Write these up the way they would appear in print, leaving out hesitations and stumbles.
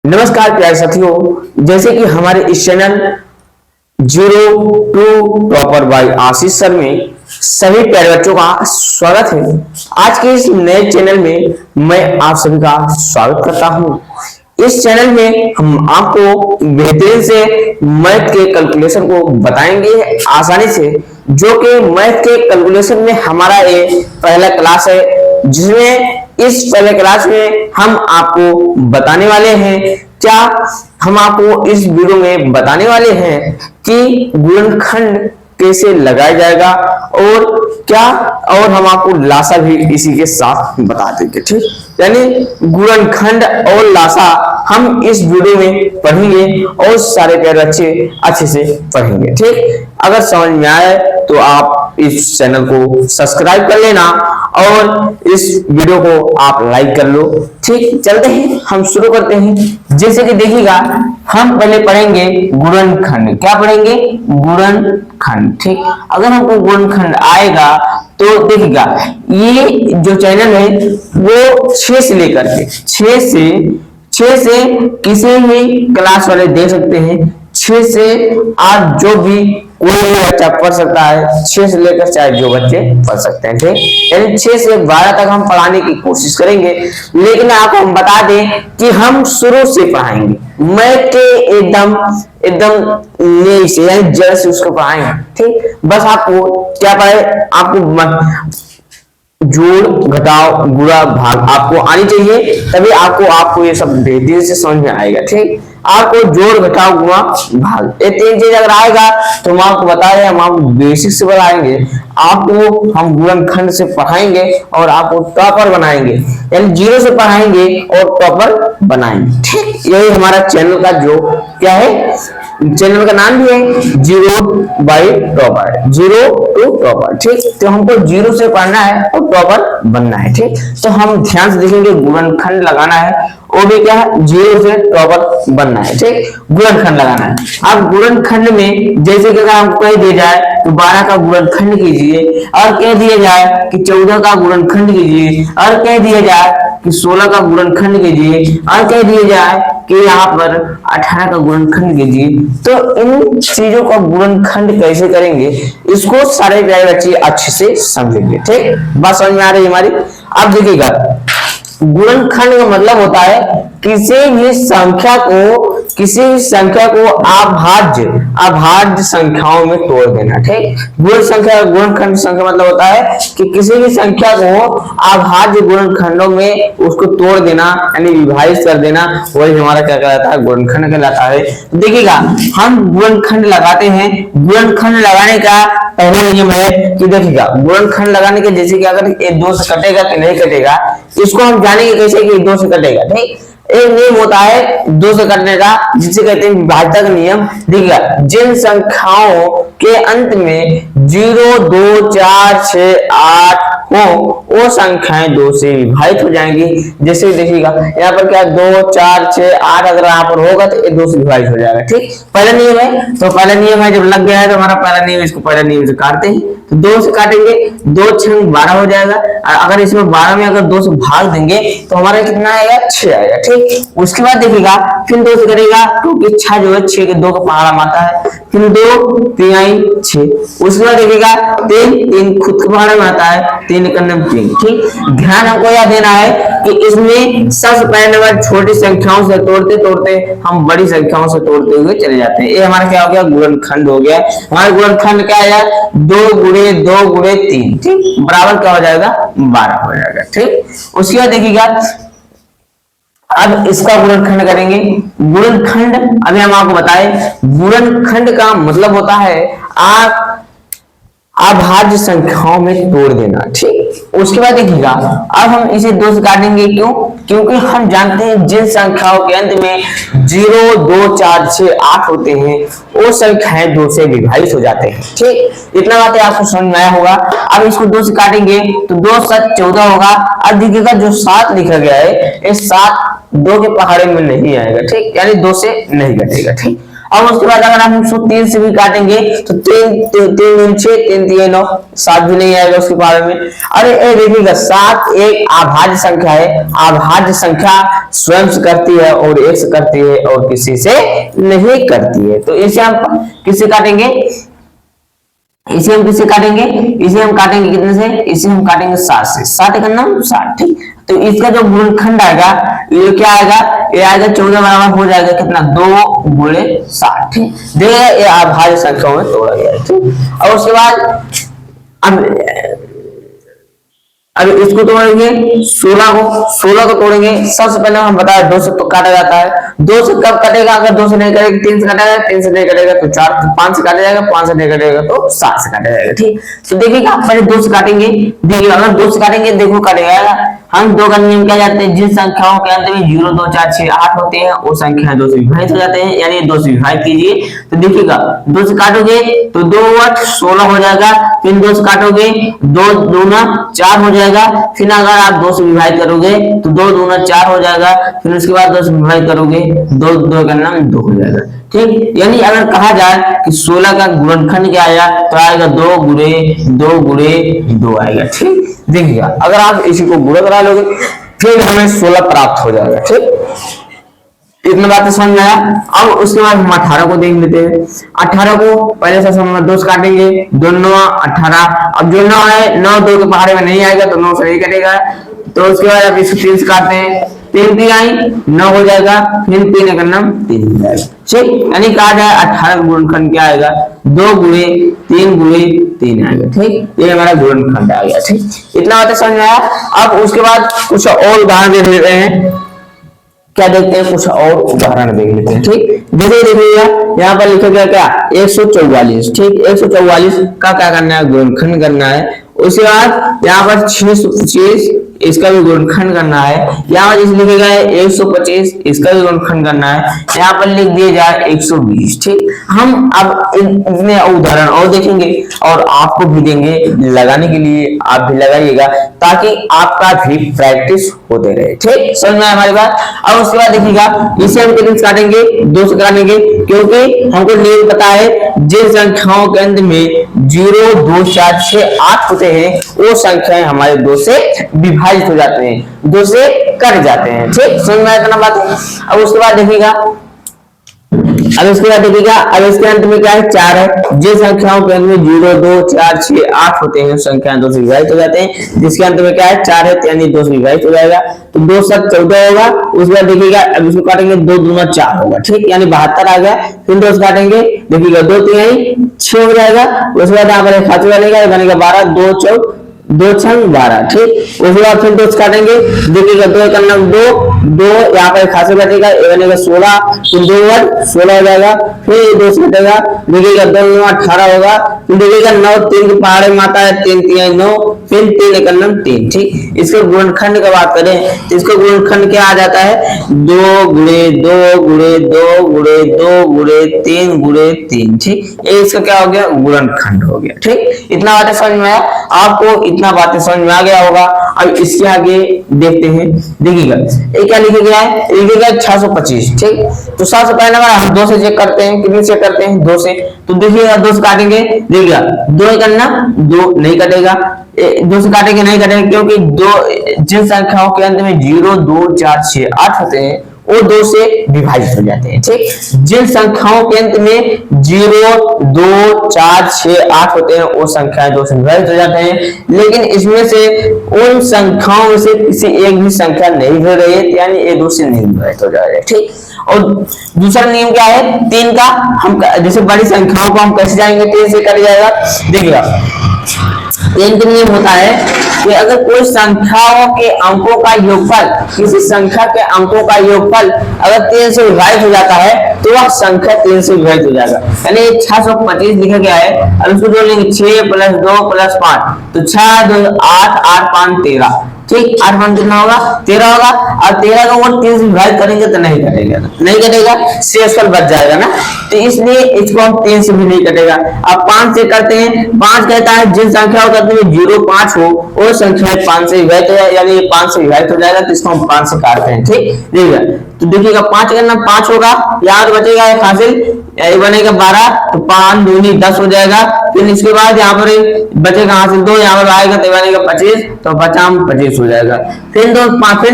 नमस्कार प्यारे साथियों, जैसे कि हमारे इस channel zero to topper by Ashish sir में सभी प्यारे बच्चों का स्वागत है। आज के इस नए चैनल में मैं आप सभी का स्वागत करता हूं। इस चैनल में हम आपको बेहतरीन से मैथ के कैलकुलेशन को बताएंगे आसानी से, जो कि मैथ के कैलकुलेशन में हमारा ये पहला क्लास है, जिसमें इस पहले क्लास में हम आपको बताने वाले हैं क्या हम आपको इस वीडियो में बताने वाले हैं कि गुणनखंड कैसे लगाया जाएगा और क्या, और हम आपको लासा भी इसी के साथ बता देंगे। ठीक, यानी गुणनखंड और लासा हम इस वीडियो में पढ़ेंगे और सारे प्यारे बच्चे अच्छे से पढ़ेंगे। ठीक, अगर समझ में आए तो आप इस चैनल को सब्सक्राइब कर लेना और इस वीडियो को आप लाइक कर लो। ठीक, चलते हैं, हम शुरू करते हैं। जैसे कि देखिएगा, हम पहले पढ़ेंगे गुणनखंड। क्या पढ़ेंगे? गुणनखंड। ठीक, अगर हमको गुणनखंड आएगा तो देखिएगा, ये जो चैनल है वो 6 से लेकर के 6 से किसी भी क्लास वाले दे सकते हैं। 6 से 8 जो भी कोई भी बच्चा पढ़ सकता है, 6 से लेकर चाहे जो बच्चे पढ़ सकते हैं। ठीक, यानी 6 से 12 तक हम पढ़ाने की कोशिश करेंगे, लेकिन आपको हम बता दें कि हम शुरू से पढ़ाएंगे मैथ के एकदम नए से, यानी जड़ से उसको पढ़ाएंगे। ठीक, बस आपको क्या पढ़े, आपको जोड़ घटाव गुणा भाग आपको आनी चाहिए, तभी आपको ये सब बेहतरीन से समझ में आएगा। ठीक, आपको जोड़ घटाव गुणा भाग ये 3 चीज अगर आएगा तो हम आपको बता रहे हैं, हम आपको बेसिक से बताएंगे, आपको हम गुणनखंड से पढ़ाएंगे और आपको टॉपर बनाएंगे, यानी 0 से पढ़ाएंगे और टॉपर बनाएंगे। ठीक, यही हमारा चैनल का जो क्या है, चैनल का नाम भी है zero by topper, 0 to topper. ठीक, तो हमको 0 से पढ़ना है और टॉपर बनना है। ठीक, तो हम ध्यान से देखेंगे, गुणनखंड लगाना है, वो भी क्या है, 0 से टॉपर बनना है। ठीक, गुणनखंड लगाना है। अब गुणनखंड में जैसे कि अगर हमको कह दिया जाए तो 12 का गुणनखंड कीजिए, और कह दिया जाए कि 14 का गुणनखंड कीजिए, और कह दिया जाए कि 16 का गुणनखंड कीजिए, और कह दिया जाए कि यहाँ पर 18 का गुणनखंड कीजिए, तो इन चीजों का गुणनखंड कैसे करेंगे, इसको सारे प्यारे बच्चे अच्छे से समझेंगे। ठीक, बात समझ में आ रही है हमारी? अब देखिएगा, गुणनखंड का मतलब होता है किसी भी संख्या को अभाज्य संख्याओं में तोड़ देना। ठीक, गुणनखंड संख्या मतलब होता है कि किसी भी संख्या को अभाज्य गुणनखंडों में उसको तोड़ देना, यानी विभाजित कर देना, वही हमारा क्या कहलाता है, गुणनखंड कहलाता है। देखिएगा, हम गुणनखंड लगाते हैं। गुणनखंड लगाने का पहला नियम है कि देखिएगा, गुणनखंड लगाने के जैसे कि अगर ये 2 से कटेगा कि नहीं कटेगा, इसको हम जानेंगे कैसे कि 2 से कटेगा। ठीक, एक नियम होता है 2 से कटने का, जिसे कहते हैं विभाजक नियम। देखिएगा, जिन संख्याओं के अंत में 0, 2, 4, 6, 8 हो, वो संख्याएं 2 से विभाजित हो जाएंगी। जैसे देखिएगा, यहाँ पर क्या 2, 4, 6, 8 अगर यहाँ पर होगा तो ये 2 से विभाजित हो जाएगा। ठीक, पहला नियम है, तो पहला नियम है, जब लग गया है तो हमारा पहला नियम, इसको पहला नियम से काटते हैं, तो 2 से काटेंगे, 2 6 12 हो जाएगा। अगर इसमें 12 में अगर 2 से भाग देंगे तो हमारा कितना आएगा, 6 आएगा। ठीक, उसके बाद देखिएगा, फिर 2 से करेगा, क्योंकि 6 जो है 6 के 2 का पहाड़ा माता है, फिर 2 3 आई 6। उसके बाद देखिएगा 3 खुद का पहाड़ा में आता है, 3 का नंबर 3। ठीक, ध्यान हमको यह देना है कि इसमें सबसे पहले नंबर छोटी संख्याओं से तोड़ते तोड़ते हम बड़ी संख्याओं से तोड़ते हुए चले जाते हैं। ये हमारा क्या हो गया, गुणनखंड हो गया। हमारा गुणनखंड क्या है, 2 गुणे 2 गुणे 3। ठीक, बराबर क्या हो जाएगा, 12 हो जाएगा। ठीक, उसके बाद देखिएगा, अब इसका गुणनखंड करेंगे। गुणनखंड अभी हम आपको बताएं, गुणनखंड का मतलब होता है अभाज्य संख्याओं में तोड़ देना। ठीक, उसके बाद देखिएगा, अब हम इसे 2 से काटेंगे। क्यों? क्योंकि हम जानते हैं जिन संख्याओं के अंत में 0, 2, 4, 6, 8 होते हैं, वो संख्याएं 2 से विभाजित हो जाते हैं। ठीक, इतना बात आपको समझ में आया होगा। अब इसको 2 से काटेंगे तो 2 7 14 होगा। अब देखिएगा, जो 7 लिखा गया है, ये 7 2 के पहाड़े में नहीं आएगा। ठीक, यानी 2 से नहीं घटेगा। ठीक, अब उसके बाद अगर हम उसको 3 से भी काटेंगे तो 3 6 3 3 9 7 भी नहीं आएगा उसके बारे में। अरे ये देखिएगा 7 एक अभाज्य संख्या है, अभाज्य संख्या स्वयं से करती है और एक से करती है और किसी से नहीं करती है। तो इसे हम किससे काटेंगे, इसे हम किससे काटेंगे, इसे हम काटेंगे कितने से, इसे हम काटेंगे 7 से। 7 का नाम 7, ठीक। तो इसका जो गुणनखंड आएगा ये क्या आएगा, ये आएगा 14 बराबर हो जाएगा कितना 2 गुणे 7, ठीक। देखिए ये अभाज्य संख्याओं में तोड़ा गया है, ठीक। और उसके बाद अब इसको तोड़ेंगे 16 को तोड़ेंगे। सबसे पहले हम बताया 2 से तो काटा जाता है, 2 से कब कटेगा, अगर 2 से नहीं कटेगा 3 से काटेगा, 3 से नहीं कटेगा तो 4, 5 से काटा जाएगा, 5 से नहीं कटेगा तो 7 से काटा जाएगा, ठीक। तो देखिएगा पहले 2 से काटेंगे, देखिए अगर 2 से काटेंगे देखो कटेगा। हम 2 का नियम क्या जाते हैं, जिन संख्याओं के अंत में 0 2 4 6 8 होते हैं वो संख्याएं 2 से विभाजित हो जाते हैं, यानी 2 से विभाजित कीजिए। तो देखिएगा 2 से काटोगे तो 2 8 16 हो जाएगा, फिर 2 से काटोगे 2 दूना 4 हो जाएगा, फिर अगर आप 2 से विभाजित करोगे तो 2 दूना 4 हो जाएगा, फिर उसके बाद 2 से विभाजित करोगे 2 2 का नाम 2 हो जाएगा, ठीक। यानी अगर कहा जाए कि 16 का गुणनखंड क्या आएगा तो आएगा 2 गुणे 2 गुणे 2 आएगा, ठीक। देखिएगा अगर आप इसी को गुणा करा लोगे फिर हमें 16 प्राप्त हो जाएगा, ठीक। इतना बातें समझ में आया। अब उसके बाद हम 18 को देख लेते हैं। 18 को पहले से हम 2 से काटेंगे, 2 9 18। अब जो 9 है 9 2 के पहाड़े में नहीं आएगा तो 9 से नहीं कटेगा, तो उसके बाद अब इसको 3 से काटते हैं, 3 3 आई 9 हो जाएगा, फिर 3 का नाम 3 हो जाएगा, ठीक। यानी कहा जाए 18 गुणनखंड क्या आएगा 2 गुणे 3 गुणे 3 आएगा, ठीक। ये हमारा गुणनखंड आ गया, ठीक। इतना बातें समझ में आया। अब उसके बाद कुछ और उदाहरण देख लेते हैं, क्या देखते हैं, कुछ और उदाहरण देख लेते हैं, ठीक। जैसे देखिएगा यहाँ पर लिखा गया क्या 144, ठीक। 144 का क्या करना है, गुणनखंड करना है। उसके बाद यहाँ पर 625 इसका भी गुणनखंड करना है। यहाँ पर लिखे गए 125 इसका भी गुणनखंड करना है। यहाँ पर लिख दिए जाए 120, ठीक। हम अब इतने उदाहरण और देखेंगे और आपको भी देंगे लगाने के लिए, आप भी लगाइएगा ताकि आपका भी प्रैक्टिस होते रहे, ठीक। समझ में आया हमारी बात। अब उसके बाद देखिएगा इसे हम कितने काटेंगे 2 से काटेंगे, क्योंकि हमको नियम पता है जिन संख्याओं के अंत में 0 2 4 6 8 होते हैं वो संख्याएं हमारे 2 से विभाजित हो जाते हैं, 2 से कट जाते हैं, ठीक। समझ में आया बात है। अब उसके बाद देखिएगा अब इसके अंत में क्या है 4 है। जिन संख्याओं के अंत में 0 2 4 6 8 होते हैं संख्याएं 2 से विभाजित हो जाते हैं, जिसके अंत में क्या है 4 है, यानी 2 से विभाजित हो जाएगा, तो 2 7 14 होगा। उसके बाद देखिएगा अब इसको काटेंगे 2 दूना 4 होगा, ठीक। यानी 72 आ गया, फिर 2 से काटेंगे देखिएगा 2 3 6 हो जाएगा। उसके बाद यहाँ पर एक हाथ बनेगा, बनेगा 12 2 4 2 6 12, ठीक। उसके बाद फिर 2 से काटेंगे देखिएगा 2 का नाम 2 2 यहाँ पर खासे बचेगा, ये बनेगा 16, फिर 2 16 हो जाएगा, फिर 2 से कटेगा देखिएगा 2 9 18 होगा, फिर देखिएगा 9 3 के पहाड़े में आता है 3 3 9, फिर 3 का नाम 3, ठीक। इसके गुणनखंड की बात करें तो इसका गुणनखंड क्या आ जाता है 2 गुणे 2 गुणे 2 गुणे 2 गुणे 3 गुणे 3, ठीक। ये इसका क्या हो गया गुणनखंड हो गया, ठीक। इतना बातें समझ में आया आपको, इतना बातें समझ में आ गया होगा। अब इसके आगे देखते हैं, देखिएगा ये क्या लिखा गया है, लिखा 625, ठीक। तो सबसे पहले हम 2 से चेक करते हैं, कितने चेक करते हैं 2 से, तो देखिएगा 2 से काटेंगे देखिएगा 2 करना 2 नहीं कटेगा, 2 से काटेंगे नहीं कटेगा, क्योंकि 2 जिन संख्याओं के अंत में 0 2 4 6 8 होते हैं वो 2 से विभाजित हो जाते हैं, ठीक। जिन संख्याओं के अंत में 0 2 4 6 8 होते हैं वो संख्याएं 2 से विभाजित हो जाते हैं, लेकिन इसमें से उन संख्याओं में से किसी एक भी संख्या नहीं हो रही है, यानी ये 2 से नहीं विभाजित हो जाएगा, ठीक। और दूसरा नियम क्या है 3 का, हम जैसे बड़ी संख्याओं को हम कैसे जाएंगे 3 से कट जाएगा। देखिएगा 3 का नियम होता है कि अगर कोई संख्याओं के अंकों का योगफल, किसी संख्या के अंकों का योगफल अगर 3 से विभाजित हो जाता है तो वह संख्या 3 से विभाजित हो जाएगा। यानी 625 लिखा गया है, अब इसको जोड़ लेंगे 6 + 2 + 5, तो 6 2 8 8 5 13, ठीक। 8 5 कितना होगा 13 होगा। अब 13 का वो 3 से विभाजित करेंगे तो नहीं कटेगा, नहीं कटेगा, शेषफल बच जाएगा ना, तो इसलिए इसको हम 3 से भी नहीं कटेगा। अब 5 से करते हैं, 5 कहता है जिन संख्याओं का 0 5 हो वो संख्या 5 से विभाजित हो जाए, यानी 5 से विभाजित हो जाएगा, तो इसको हम 5 से काटते हैं, ठीक। देखिए तो देखिएगा 5 करना 5 होगा, यहाँ पर बचेगा एक हासिल, ये बनेगा 12, तो 5 दूनी 10 हो जाएगा। फिर इसके बाद यहाँ पर बचेगा हासिल 2, यहाँ पर आएगा तो बनेगा 25, तो 50 25 हो जाएगा। फिर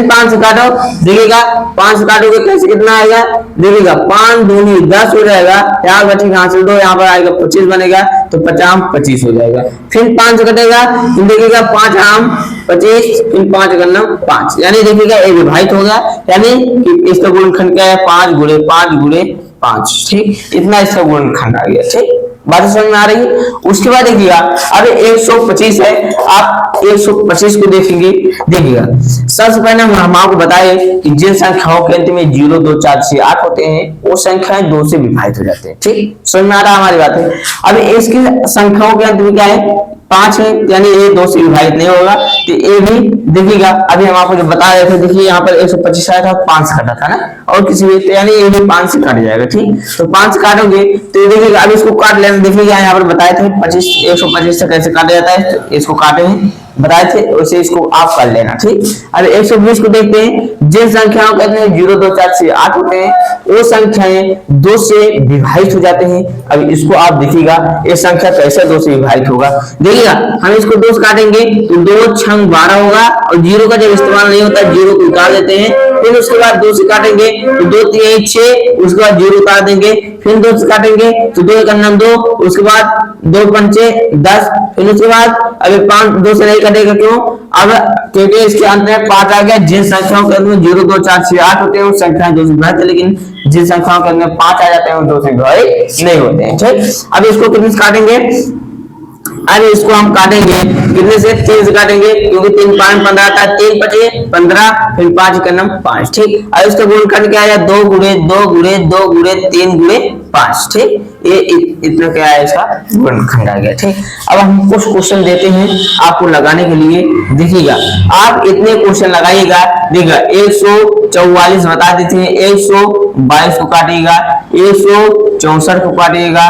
5 से काटो, देखिएगा 5 से काटोगे कैसे कितना आएगा, देखिएगा 5 दूनी 10 हो जाएगा, यहाँ बचेगा हासिल 2, यहाँ पर आएगा 25 बनेगा, तो 50 25 हो जाएगा। फिर 5 से कटेगा, तो देखिएगा 5 आम 25, फिर 5 करना 5, यानी देखिएगा ये विभाजित हो गया, यानी कि इसका गुणनखंड क्या है 5 गुणे 5 गुणे 5, ठीक, इतना इसका गुणनखंड आ गया। ठीक, बात समझ में आ रही है। उसके बाद देखिएगा अब 125 है, आप 125 को देखेंगे, देखिएगा सबसे पहले हम आपको बताए कि जिन संख्याओं के अंत में 0 2 4 6 8 होते हैं वो संख्याएं 2 से विभाजित हो जाते हैं। ठीक, समझ में आ रहा है हमारी बात है। अब इसकी संख्याओं के अंत में क्या है 5 है, यानी ये 2 से विभाजित नहीं होगा, तो ये भी देखिएगा अभी हम आपको जो बता रहे थे, देखिए यहाँ पर 125 आया था 5 से कटा था ना, और किसी भी यानी ये भी 5 से कट जाएगा। ठीक, तो 5 से काटोगे तो देखिएगा अब इसको काट लेना, देखिएगा यहाँ पर बताए थे 125 से कैसे काटा जाता है, तो इसको काटे हैं बताए थे, वैसे इसको आप कर लेना। ठीक, अब 120 को देखते हैं, जिन संख्याओं कहते हैं 0 2 4 6 8 होते हैं वो संख्याएं 2 से विभाजित हो जाते हैं। अब इसको आप देखिएगा ये संख्या कैसे 2 से विभाजित होगा, देखिएगा हम इसको 2 से काटेंगे तो 2 छंग 12 होगा, और 0 का जब इस्तेमाल नहीं होता 0 को उतार देते हैं, फिर उसके बाद 2 से काटेंगे तो 2 3 6, उसके बाद 0 उतार देंगे, फिर 2 से काटेंगे तो 2 का 2, उसके बाद 2 पंचे 10, फिर उसके बाद अभी 5 2 से नहीं कटेगा, क्यों, अब क्योंकि इसके अंत में 5 आ गया। जिन संख्याओं के अंत में 0 2 4 6 8 होते हैं वो संख्याएं 2 से विभाजित है, लेकिन जिन संख्याओं के अंत में 5 आ जाते हैं वो 2 से विभाजित नहीं होते हैं। ठीक, अब इसको कितने से काटेंगे, अरे इसको हम काटेंगे कितने से 3 से काटेंगे, क्योंकि 3 5 15 आता है, 3 5 15, फिर 5 का नाम 5। ठीक, अब इसका गुणनखंड क्या है 2 गुणे 2 गुणे 2 गुणे 3 गुणे 5। ठीक, ये इतना क्या है इसका गुणनखंड आ गया। ठीक, अब हम कुछ क्वेश्चन देते हैं आपको लगाने के लिए, देखिएगा आप इतने क्वेश्चन लगाइएगा, देखिएगा 144 बता देते हैं, 122 को काटिएगा, 164 को काटिएगा,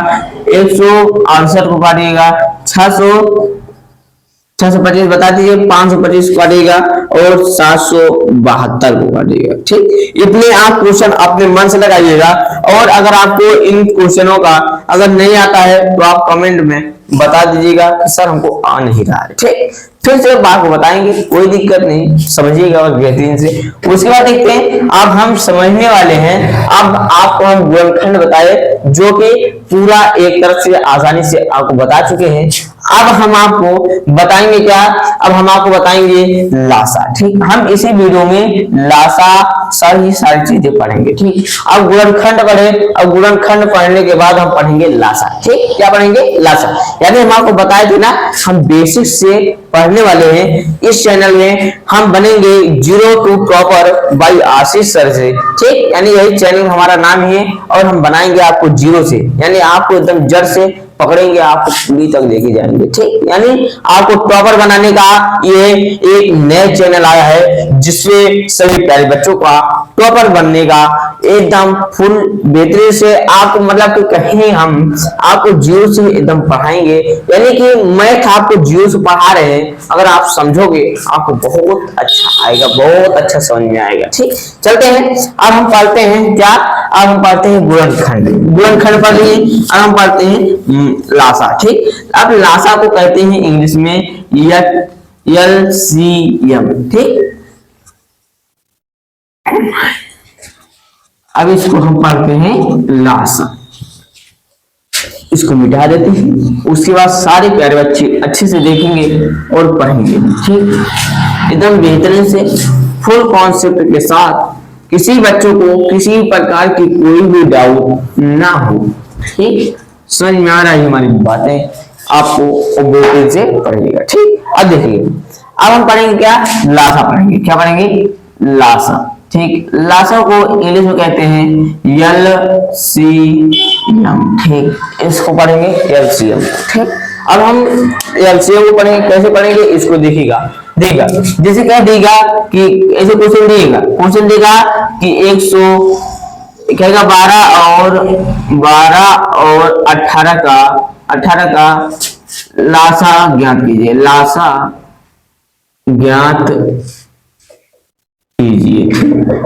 168 को काटिएगा, 625 बता दीजिए, 525 को काटिएगा और 772 को काटिएगा। ठीक, इतने आप क्वेश्चन अपने मन से लगाइएगा, और अगर आपको इन क्वेश्चनों का अगर नहीं आता है तो आप कमेंट में बता दीजिएगा कि सर हमको आ नहीं रहा है। ठीक, फिर से बात को बताएंगे, कोई दिक्कत नहीं, समझिएगा और बेहतरीन से। उसके बाद देखते हैं, अब हम समझने वाले हैं, अब आपको हम गुणनखंड बताए जो कि पूरा एक तरफ से आसानी से आपको बता चुके हैं। अब हम आपको बताएंगे क्या, अब हम आपको बताएंगे लासा। ठीक, हम इसी वीडियो में लासा सारी चीजें पढ़ेंगे। ठीक, अब गुणनखंड पढ़े, अब गुणनखंड पढ़ने के बाद हम पढ़ेंगे लासा। ठीक, क्या पढ़ेंगे लासा, यानी हम आपको बताए थे ना हम बेसिक से पढ़ने वाले हैं। इस चैनल में हम बनेंगे 0 to proper by Ashish sir से। ठीक, यानी यही चैनल हमारा नाम ही है, और हम बनाएंगे आपको 0 से, यानी आपको एकदम जड़ से पकड़ेंगे, आपको पूरी तक लेके जाएंगे। ठीक, यानी आपको टॉपर बनाने का ये एक नया चैनल आया है, जिसमें सभी प्यारे बच्चों का टॉपर बनने का एकदम फुल बेहतरीन से आपको, मतलब कि कहीं हम आपको 0 से एकदम पढ़ाएंगे, यानी कि मैथ आपको 0 से पढ़ा रहे हैं, अगर आप समझोगे आपको बहुत अच्छा आएगा, बहुत अच्छा समझ में आएगा। ठीक, चलते हैं, अब हम पढ़ते हैं क्या, अब हम पढ़ते हैं गुणनखंड। गुणनखंड पढ़ लिए, अब हम पढ़ते हैं लासा। ठीक, अब लासा को कहते हैं इंग्लिश में LCM। ठीक, अब इसको हम पढ़ते हैं लासा, इसको मिटा देते हैं। उसके बाद सारे प्यारे बच्चे अच्छे से देखेंगे और पढ़ेंगे। ठीक, एकदम बेहतरीन से फुल कॉन्सेप्ट के साथ, किसी बच्चों को किसी प्रकार की कोई भी डाउट ना हो। ठीक, समझ में आ रहा है हमारी बातें, आपको बेहतरीन से पढ़िएगा। ठीक, अब देखिए, अब हम पढ़ेंगे क्या, लासा पढ़ेंगे। क्या पढ़ेंगे, लासा। ठीक, लासा को इंग्लिश में कहते हैं LCM। ठीक, इसको पढ़ेंगे LCM। ठीक, अब हम LCM को पढ़ेंगे, कैसे पढ़ेंगे इसको देखिएगा। देगा जैसे कह देगा कि ऐसे क्वेश्चन देगा कि 100 कहेगा 12 और 18 का लासा ज्ञात कीजिए, लासा ज्ञात कीजिए,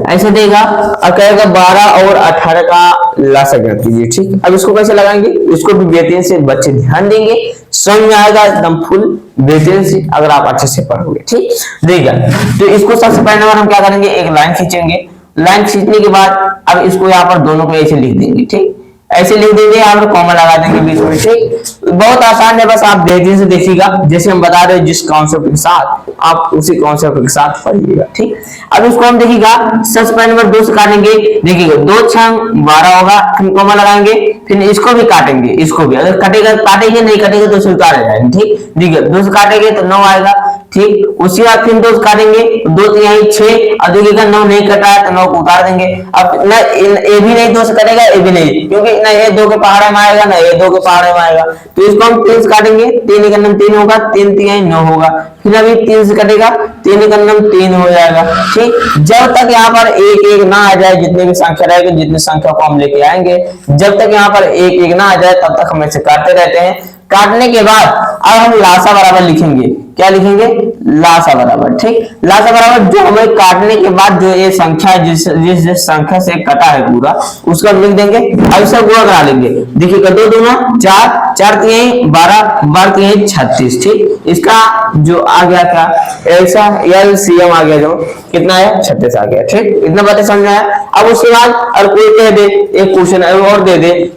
ऐसे देगा और कहेगा 12 और 18 का लासा ज्ञात कीजिए। ठीक, अब इसको कैसे लगाएंगे, इसको भी बेहतरीन से बच्चे ध्यान देंगे, समझ में आएगा एकदम फुल बेहतरीन से अगर आप अच्छे से पढ़ोगे। ठीक, देखिए तो इसको सबसे पहले नंबर हम क्या करेंगे, एक लाइन खींचेंगे, लाइन खींचने के बाद अब इसको यहाँ पर दोनों को ऐसे लिख देंगे। ठीक, ऐसे लिख देंगे, यहाँ पर कॉमा लगा देंगे बीच में। ठीक, बहुत आसान है, बस आप बेहतरीन से देखिएगा, जैसे हम बता रहे हैं जिस कॉन्सेप्ट के साथ आप उसी कॉन्सेप्ट के साथ पढ़िएगा। ठीक, अब इसको हम देखिएगा सबसे पहले नंबर 2 से काटेंगे, देखिएगा 2 छंग 12 होगा, फिर कॉमा लगाएंगे, फिर इसको भी काटेंगे, इसको भी अगर कटेगा काटेंगे, नहीं कटेगा तो स्वीकार हो जाएगा। ठीक, देखिए 2 से काटेंगे तो 9 आएगा। ठीक, उसी बाद फिर 2 से काटेंगे तो 2 3 6, और देखिएगा 9 नहीं कटा है तो 9 को उतार देंगे। अब ना ए भी नहीं 2 से कटेगा, ए भी नहीं, क्योंकि ना ये 2 के पहाड़े में आएगा, ना ये 2 के पहाड़े में आएगा, तो इसको हम 3 से काटेंगे, 3 का नम 3 होगा, 3 3 9 होगा, फिर अभी 3 से कटेगा, 3 का नम 3 हो जाएगा। ठीक, जब तक यहाँ पर 1 1 ना आ जाए, जितने भी संख्या रहेगी, जितनी संख्या को हम लेके आएंगे, जब तक यहाँ पर 1 1 ना आ जाए तब तक हम ऐसे काटते रहते हैं। काटने के बाद अब हम लासा बराबर लिखेंगे, क्या लिखेंगे, लासा बराबर। ठीक, लासा बराबर जो हमें काटने के बाद जो ये संख्या जिस संख्या से कटा है पूरा उसका लिख देंगे, अब इसका गुणा करा लेंगे। देखिएगा 2 दूना 4, 4 3 12, 12 3 36। ठीक, इसका जो आ गया था ऐसा एलसीएम आ गया, जो कितना है 36 आ गया। ठीक, इतना बातें समझ में आया। अब उसके बाद और कोई कह दे, एक क्वेश्चन और दे दे,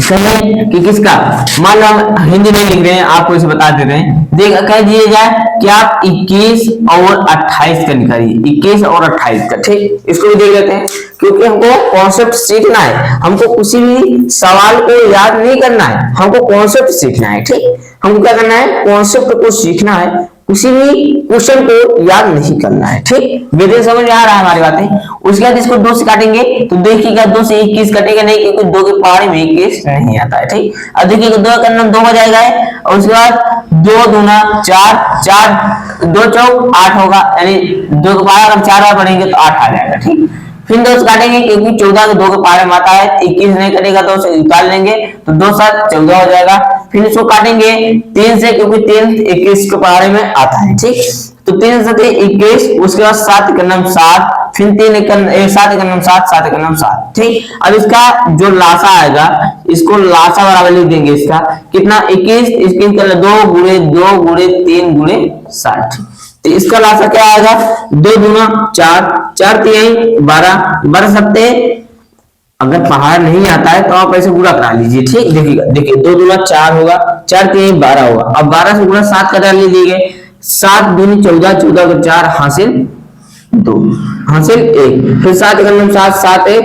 कहें कि किसका, मान लो हम हिंदी में लिख रहे हैं, आपको इसे बता देते हैं, देख कह दिए जाए कि आप 21 और 28 का निकालिए, 21 और 28 का। ठीक, इसको भी देख लेते हैं, क्योंकि हमको कॉन्सेप्ट सीखना है, हमको किसी भी सवाल को याद नहीं करना है, हमको कॉन्सेप्ट सीखना है। ठीक, हमको क्या करना है, कॉन्सेप्ट को सीखना है, किसी भी क्वेश्चन को याद नहीं करना है। ठीक, बेहतर समझ में आ रहा है हमारी बातें। उसके बाद इसको 2 से काटेंगे तो देखिएगा 2 से 21 कटेगा नहीं, क्योंकि 2 के पहाड़े में 21 नहीं आता है। ठीक, अब देखिएगा 2 का नंबर 2 हो जाएगा, और उसके बाद 2 दूना 4, 4 2 चौक 8 होगा, यानी 2 के पहाड़े अगर 4 बार पढ़ेंगे तो 8 आ जाएगा। ठीक, फिर 2 से काटेंगे, क्योंकि 14 के 2 के पहाड़े में आता है, 21 नहीं कटेगा तो उसे निकाल लेंगे, तो 2 7 14 हो जाएगा। फिर इसको काटेंगे 3 से, क्योंकि 3 21 के पहाड़े में आता है। ठीक, तो 3 से 21, उसके बाद 7 का नाम 7, फिर 3 7 का नाम 7, 7 का नाम 7। ठीक, अब इसका जो लासा आएगा, इसको लासा बराबर लिख देंगे, इसका कितना 21, इसके 2 गुणे 2 गुणे 3 गुणे 60, तो इसका लासा क्या आएगा, 2 दूना 4, 4 3 12, 12 सत्ते, अगर पहाड़ नहीं आता है तो आप ऐसे गुणा करा लीजिए। ठीक, देखिएगा, देखिए 2 दूना 4 होगा, 4 3 12 होगा, अब 12 से गुणा 7 करा लीजिए, 7 दूनी 14, 14 को 4 हासिल 2 हासिल 1, फिर 7 का नाम 7, 7 1,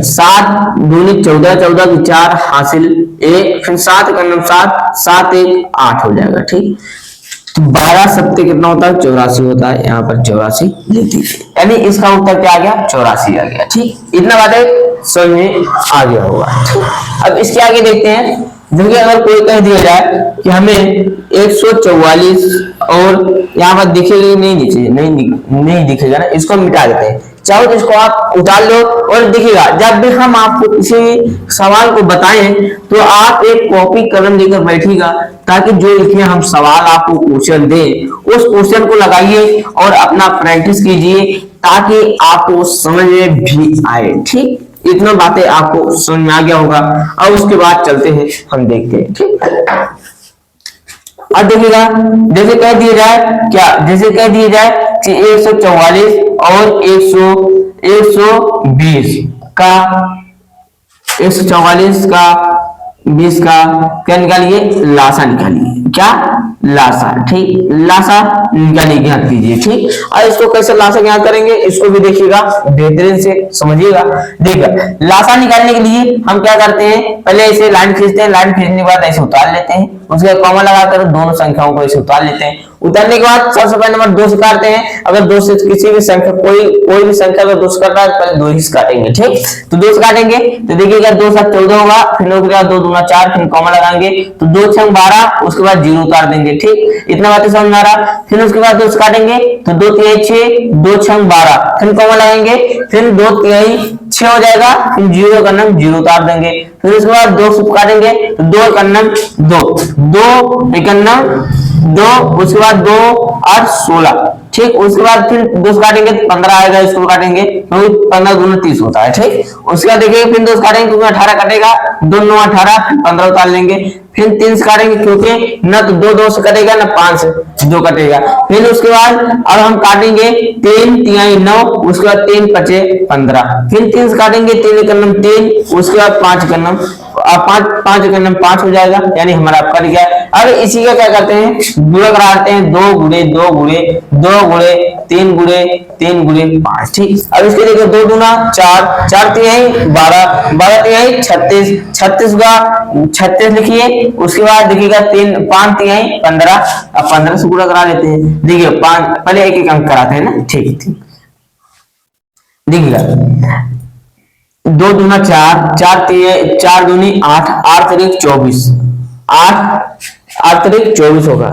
7 दूनी 14, 14 की 4 हासिल 1, फिर 7 का नाम 7, 7 1 8 हो जाएगा। ठीक, 12 सत्ते कितना होता है, 84 होता है, यहाँ पर 84 लिख दीजिए, यानी इसका उत्तर क्या आ गया, 84 आ गया। ठीक, इतना बातें समझ में आ गया होगा। अब इसके आगे देखते हैं, देखिए अगर कोई कह दिया जाए कि हमें 144 और यहाँ पर दिखेगी नहीं दिखेगा ना, इसको मिटा देते हैं, चाहो तो इसको आप उतार लो, और देखिएगा जब भी हम आपको किसी सवाल को बताएं तो आप एक कॉपी कलम लेकर बैठिएगा, ताकि जो इसमें हम सवाल आपको क्वेश्चन दें उस क्वेश्चन को लगाइए और अपना प्रैक्टिस कीजिए, ताकि आपको समझ में भी आए। ठीक, इतना बातें आपको समझ में आ गया होगा। और उसके बाद चलते हैं, हम देखते हैं। ठीक, अब देखिएगा, जैसे कह दिया जाए क्या, जैसे कह दिया जाए कि 144 और 120 का 144 का 20 का क्या निकालिए, लासा निकालिए, क्या लासा। ठीक, लासा निकालिए, ज्ञात कीजिए। ठीक, और इसको कैसे लासा ज्ञात करेंगे, इसको भी देखिएगा, बेहतरीन से समझिएगा। देखिए लासा निकालने के लिए हम क्या करते हैं, पहले ऐसे लाइन खींचते हैं, लाइन खींचने के बाद ऐसे उतार लेते हैं, उसके बाद कॉमा लगाकर दोनों संख्याओं को ऐसे उतार लेते हैं। उतारने के बाद सबसे पहले नंबर 2 से काटते हैं, अगर 2 से किसी भी संख्या कोई भी संख्या अगर 2 से काट रहा है तो पहले 2 ही से काटेंगे। ठीक, तो 2 से काटेंगे तो देखिएगा 2 7 14 होगा, फिर 2 दूना 4, फिर कॉमा लगाएंगे तो 2 6 12, उसके बाद 0 उतार देंगे। ठीक, इतना बातें समझ में आ रहा। फिर उसके बाद 2 से काटेंगे तो 2 3 6, 2 6 12, फिर कॉमा लगाएंगे, फिर 2 3 6 हो जाएगा, फिर 0 का नाम 0 उतार देंगे। फिर उसके बाद 2 से काटेंगे तो 2 का नाम 2, 2 का नाम 2, उसके बाद 2 8 16, ठीक। उसके बाद फिर 2 से काटेंगे तो 15 आएगा, इसको काटेंगे क्योंकि 15 दूना 30 होता है, ठीक। उसके बाद देखिए फिर 2 से काटेंगे क्योंकि 18 कटेगा, 2 9 18, फिर 15 उतार लेंगे। फिर 3 से काटेंगे क्योंकि न तो 2 2 से कटेगा न 5 से 2 कटेगा। फिर उसके बाद अब हम काटेंगे 3 3 9, उसके बाद 3 5 15, फिर 3 से काटेंगे 3 1 3, उसके बाद 5 1 5 5 1 5 हो जाएगा, यानी हमारा कट गया। अब इसी का क्या करते हैं, गुणा कराते हैं, 2 गुणे 2 गुणे 2 गुणे 3 गुणे 3 गुणे 5, ठीक। अब इसके देखिए 2 दूना 4, 4 तिहाई 12, 12 तिहाई 36, 36 का 36 लिखिए। उसके बाद देखिएगा 3 5 तिहाई 15, अब 15 से गुणा करा लेते हैं। देखिए 5 पहले एक एक अंक कराते हैं ना, ठीक ठीक। देखिएगा 2 दूना 4, 4 दूनी 8, 8 तारीख 24, 8 तारीख 24 होगा।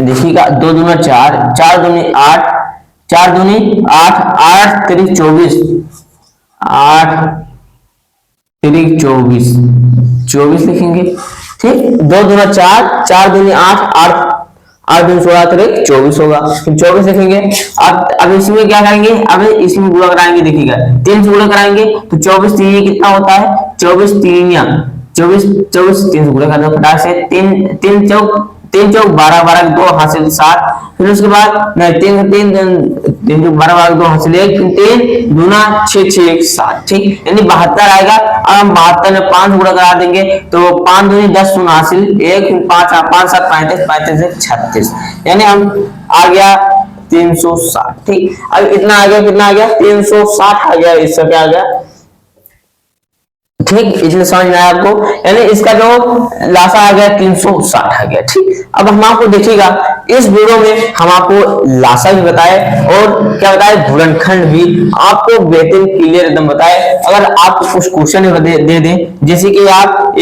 देखिएगा 2 दूना 4, 4 दूनी 8, 4 दूनी 8, 8 तारीख 24, 8 तारीख 24, 24 लिखेंगे, ठीक। 2 दूना 4, 4 दूनी 8, 8 दूनी 16 तारीख 24 होगा, फिर 24 लिखेंगे। अब इसमें क्या करेंगे, अब इसमें गुणा कराएंगे। देखिएगा 3 से गुणा कराएंगे तो 24 3 कितना होता है, 24 3 24, 24 3 से गुणा कर दो फटाक से, 3 चौक 12, 12 2 हासिल 7, फिर उसके बाद 3 3 12 12 2 हासिल 1, 3 दूना 6 6 1 7, ठीक। यानी 72 आएगा। अब हम 72 में 5 गुणा करा देंगे तो 5 दूनी 10 शून्य हासिल 1, 5 5 7 35, 35 1 36, यानी हम आ गया 360, ठीक। अब इतना आ गया, कितना आ गया 360 आ गया, इसका क्या आ गया, ठीक। इसलिए समझ में आया आपको, यानी इसका जो लासा आ गया 360 आ गया, ठीक। अब हम आपको देखिएगा इस वीडियो में हम आपको लासा भी बताए और क्या बताए, गुणनखंड भी आपको बेहतरीन क्लियर एकदम बताए। अगर आपको कुछ क्वेश्चन दे दें, जैसे कि आप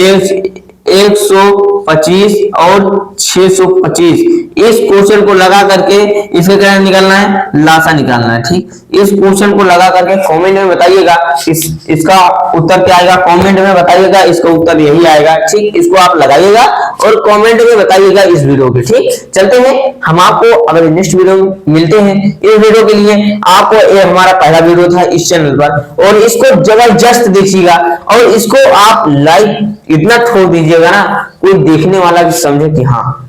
125 और 625, इस क्वेश्चन को लगा करके इसका क्या निकालना है, लासा निकालना है, ठीक। इस क्वेश्चन को लगा करके कमेंट में बताइएगा इसका उत्तर क्या आएगा, कमेंट में बताइएगा इसका उत्तर यही आएगा, ठीक। इसको आप लगाइएगा और कमेंट में बताइएगा इस वीडियो के, ठीक। चलते हैं हम आपको अगर नेक्स्ट वीडियो में मिलते हैं। इस वीडियो के लिए आपको ये हमारा पहला वीडियो था इस चैनल पर, और इसको जबरदस्त देखिएगा और इसको आप लाइक इतना ठोक दीजिएगा ना, कोई देखने वाला भी समझे कि हाँ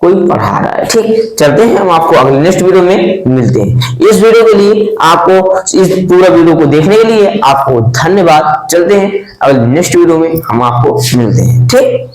कोई पढ़ा रहा है, ठीक। चलते हैं हम आपको अगले नेक्स्ट वीडियो में मिलते हैं। इस वीडियो के लिए आपको, इस पूरा वीडियो को देखने के लिए आपको धन्यवाद। चलते हैं अगले नेक्स्ट वीडियो में हम आपको मिलते हैं, ठीक।